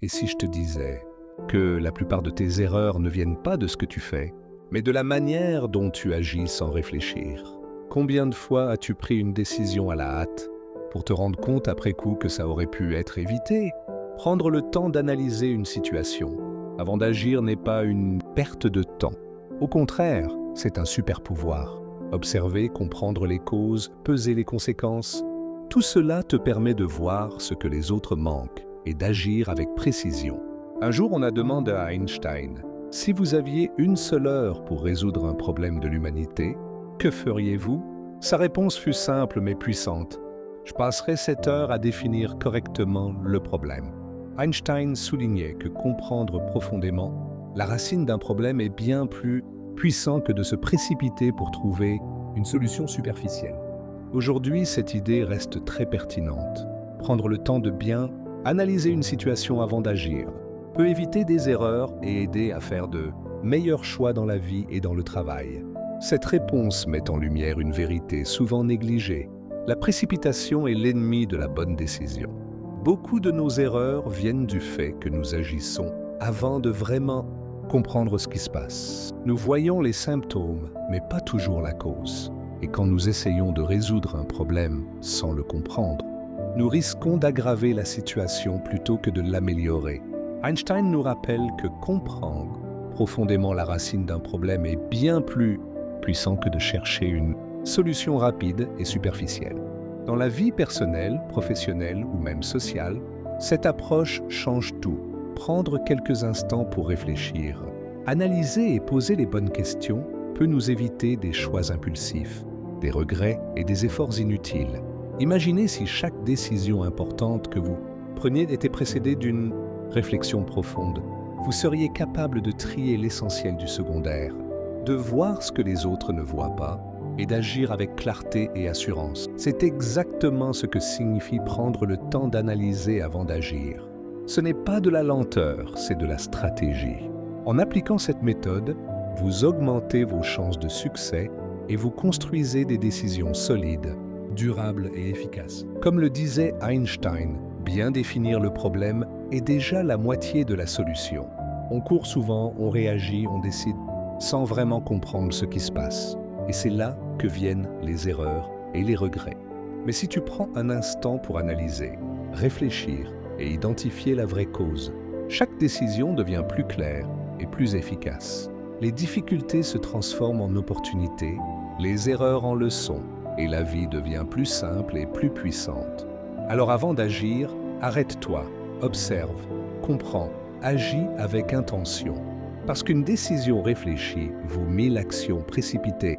Et si je te disais que la plupart de tes erreurs ne viennent pas de ce que tu fais, mais de la manière dont tu agis sans réfléchir? Combien de fois as-tu pris une décision à la hâte pour te rendre compte après coup que ça aurait pu être évité? Prendre le temps d'analyser une situation avant d'agir n'est pas une perte de temps. Au contraire, c'est un super pouvoir. Observer, comprendre les causes, peser les conséquences, tout cela te permet de voir ce que les autres manquent et d'agir avec précision. Un jour, on a demandé à Einstein, si vous aviez une seule heure pour résoudre un problème de l'humanité, que feriez-vous? Sa réponse fut simple mais puissante. Je passerai cette heure à définir correctement le problème. Einstein soulignait que comprendre profondément la racine d'un problème est bien plus puissant que de se précipiter pour trouver une solution superficielle. Aujourd'hui, cette idée reste très pertinente. Prendre le temps de bien analyser une situation avant d'agir peut éviter des erreurs et aider à faire de meilleurs choix dans la vie et dans le travail. Cette réponse met en lumière une vérité souvent négligée. La précipitation est l'ennemi de la bonne décision. Beaucoup de nos erreurs viennent du fait que nous agissons avant de vraiment comprendre ce qui se passe. Nous voyons les symptômes, mais pas toujours la cause. Et quand nous essayons de résoudre un problème sans le comprendre, nous risquons d'aggraver la situation plutôt que de l'améliorer. Einstein nous rappelle que comprendre profondément la racine d'un problème est bien plus puissant que de chercher une solution rapide et superficielle. Dans la vie personnelle, professionnelle ou même sociale, cette approche change tout. Prendre quelques instants pour réfléchir, analyser et poser les bonnes questions peut nous éviter des choix impulsifs, des regrets et des efforts inutiles. Imaginez si chaque décision importante que vous preniez était précédée d'une réflexion profonde. Vous seriez capable de trier l'essentiel du secondaire, de voir ce que les autres ne voient pas et d'agir avec clarté et assurance. C'est exactement ce que signifie prendre le temps d'analyser avant d'agir. Ce n'est pas de la lenteur, c'est de la stratégie. En appliquant cette méthode, vous augmentez vos chances de succès et vous construisez des décisions solides, durables et efficaces. Comme le disait Einstein, bien définir le problème est déjà la moitié de la solution. On court souvent, on réagit, on décide sans vraiment comprendre ce qui se passe. Et c'est là que viennent les erreurs et les regrets. Mais si tu prends un instant pour analyser, réfléchir et identifier la vraie cause, chaque décision devient plus claire et plus efficace. Les difficultés se transforment en opportunités, les erreurs en leçons, et la vie devient plus simple et plus puissante. Alors avant d'agir, arrête-toi, observe, comprends, agis avec intention. Parce qu'une décision réfléchie vaut 1000 actions précipitées